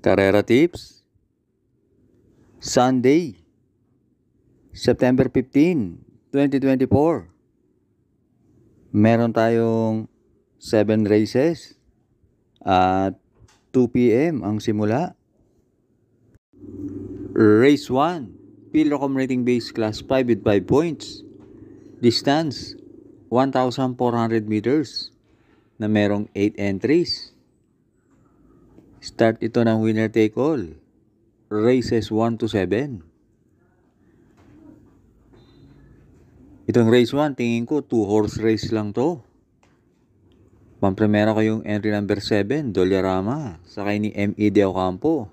Carrera Tips, Sunday, September 15, 2024. Meron tayong 7 races at 2 p.m. ang simula. Race 1, Pilocom rating base class 5 with 5 points. Distance, 1,400 meters na merong 8 entries. Start ito ng winner take all. Races 1 to 7. Itong race 1, tingin ko 2 horse race lang to. Pampremera ko yung entry number 7, Dollarama, sakay ni M.E. De Ocampo.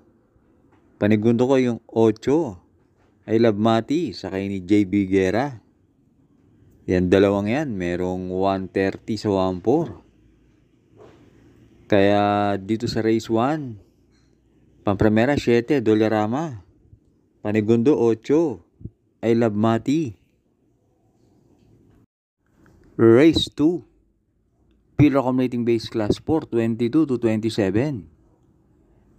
Panigundo ko yung 8, I Love Mati, sakay ni J.B. Guerra. Yan, dalawang yan, merong 130 sa 1-4. Kaya dito sa race 1, pampremera 7, Dollarama. Panigundo 8, I Love Mati. Race 2, Pilocom rating base class 4, 22 to 27.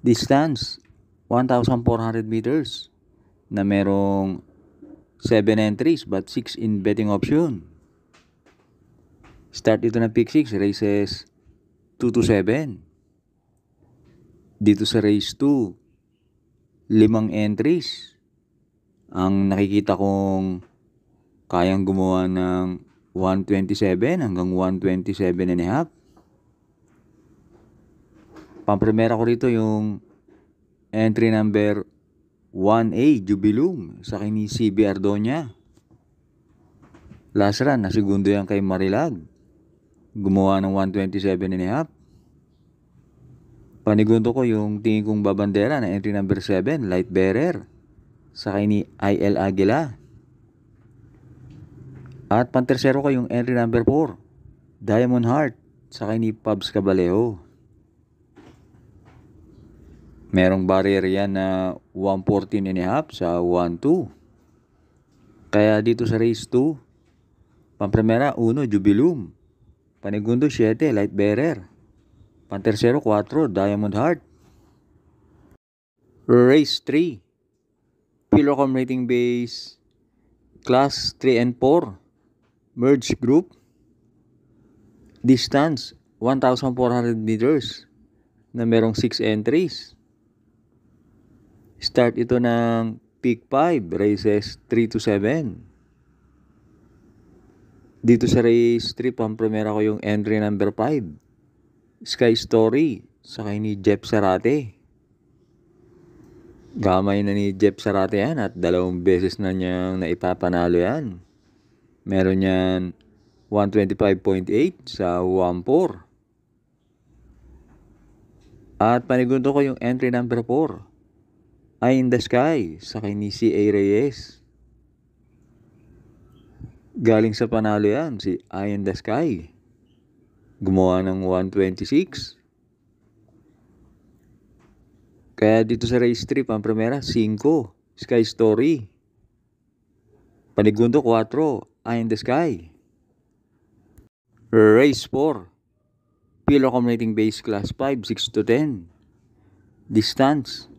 Distance, 1,400 meters na merong 7 entries but 6 in betting option. Start ito ng pick 6, races 2 to 7. Dito sa race 2, 5 entries. Ang nakikita kong kayang gumawa ng 127 hanggang 127 and a half. Pampremera ko rito yung entry number 1A, Jubilum, sa ni CB Ardoña. Last run, nasigundo yan kay Marilag. Gumawa ng 127 and a half. Panigundo ko yung tingin kong babandera na entry number 7, Light Bearer, sa ni IL Aguila. At pantersero ko yung entry number 4, Diamond Heart, sa ni Pabs Cabalejo. Merong barrier yan na 114 and a half sa 1-2. Kaya dito sa race 2, pampremera 1, Jubilum. Panigundo 7, Light Bearer. Pantersero 4, Diamond Heart. Race 3, Pilocom rating base class 3 and 4. Merge group. Distance, 1,400 meters na merong 6 entries. Start ito ng pick 5, races 3 to 7. Dito sa race 3, pampremera ko yung entry number 5, Sky Story, sakay ni Jeff Sarate. Gamay na ni Jeff Sarate yan at 2 beses na niyang naipapanalo yan. Meron yan 125.8 sa 1-4. At panigundo ko yung entry number 4, Eye in the Sky, sakay ni C.A. Reyes. Galing sa panalo yan, si Eye in the Sky. Gumawa ng 126. Kaya dito sa race 3, pampremera 5, Sky Story. Panigundo 4, Eye in the Sky. Race 4, Pilocom rating base class 5, 6 to 10. Distance,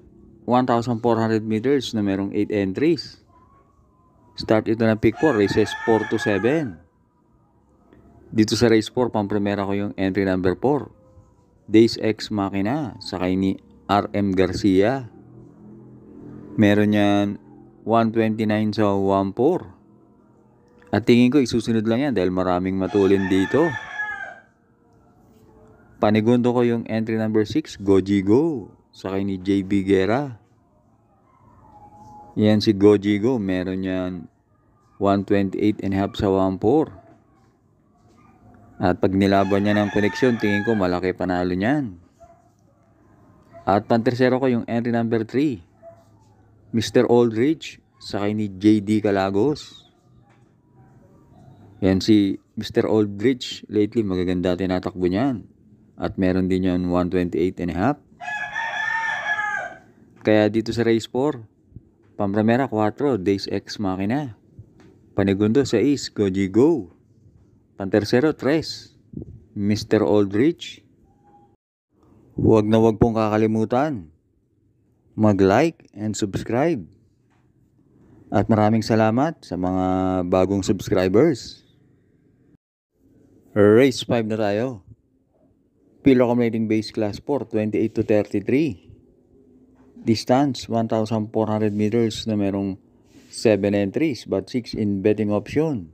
1,400 meters na merong 8 entries. Start ito ng pick 4, races 4 to 7. Dito sa race 4, pampremera ko yung entry number 4, Days Ex Machina, sakay ni RM Garcia. Meron yan 129 sa 1-4. At tingin ko isusunod lang yan dahil maraming matulin dito. Panigundo ko yung entry number 6, Goji Go, sakay ni JB Guerra. Yan si Goji Go, meron yan 128 and a half sa 1-4. At pag nilaban niya ng koneksyon, tingin ko malaki panalo niyan. At pantersero ko yung entry number 3, Mr. Aldridge, sakay ni JD Calagos. Yan si Mr. Aldridge, lately magaganda tinatakbo niyan. At meron din yan 128 and a half. Kaya dito sa race 4, pampremera 4, Days Ex Machina. Panigundo 6, Goji Go. Pantersero 3, Mr. Aldridge. Huwag na huwag pong kakalimutan, mag-like and subscribe. At maraming salamat sa mga bagong subscribers. Race 5 na tayo. Pilo Accumulating Base Class 4, 28 to 33. Distance, 1,400 meters na merong 7 entries but 6 in betting option.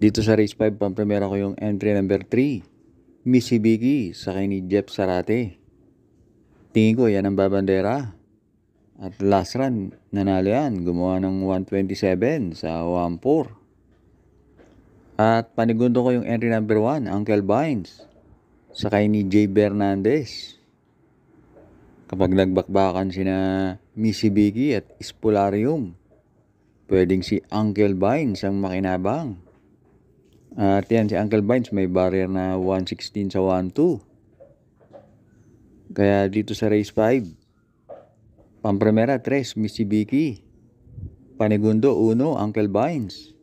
Dito sa race 5, pamprimera ko yung entry number 3. Missy sa kay ni Jeff Sarate. Tingin ko yan ang babandera. At last run, nanalo yan. Gumawa ng 127 sa 1-4. At panigundo ko yung entry number 1, Uncle Vines. Sa kay ni Jay Bernandez. Kapag nagbakbakan sina Missy at Spolarium, pwedeng si Uncle Vines ang makinabang. At yan, si Uncle Vines may barrier na 116 sa 1-2. Kaya dito sa race 5, pamprimera 3, Missy panigundo 1, Uncle Vines.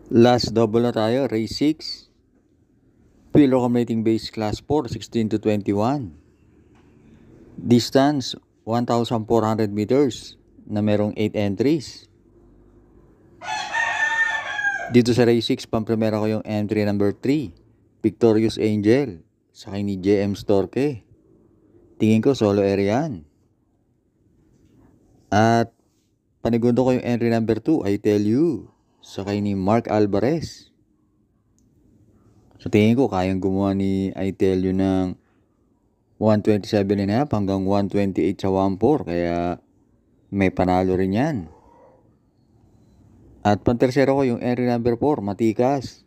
Last double na tayo, race 6. Pilo Accumulating Base Class 4, 16 to 21. Distance, 1,400 meters na merong 8 entries. Dito sa race 6, pamprimera ko yung entry number 3, Victorious Angel, sa kay ni JM Storke. Tingin ko solo area yan. At panigundo ko yung entry number 2, I Tell You, sa kay ni Mark Alvarez. So tingin ko kayang gumawa ni I Tell You ng 127.5 hanggang 128 sa 1-4, kaya may panalo rin yan. At pantersero ko yung entry number 4, Matikas,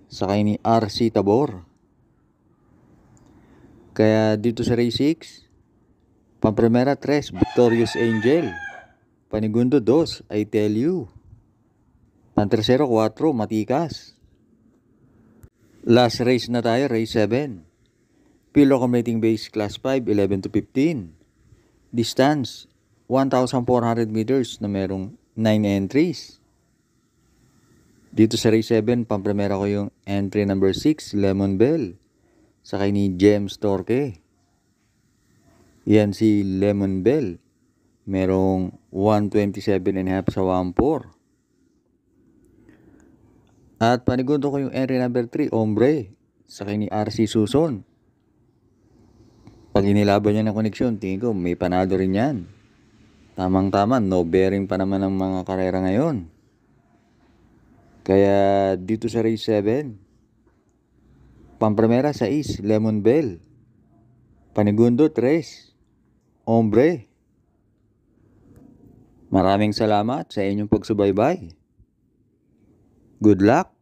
sa kay ni RC Tabor. Kaya dito sa race 6, pamprimera 3, Victorious Angel, panigundo 2, I Tell You, pantersero 4, Matikas. Last race na tayo, race 7. Pilo Accumulating Base Class 5, 11 to 15. Distance, 1,400 meters na merong 9 entries. Dito sa race 7, pamprimera ko yung entry number 6, Lemon Bell, sa kay ni James Torque. Yan si Lemon Bell. Merong 127.5 sa 1-4. At panigundo ko yung entry number 3, Ombre, sa kay ni RC Suson. Pag inilaban niya ng koneksyon, tingin ko may panalo rin yan. Tamang-tama, no bearing pa naman ang mga karera ngayon. Kaya dito sa race 7, pamprimera 6, Lemon Bell, panigundo 3, Ombre. Maraming salamat sa inyong pagsubaybay. Good luck!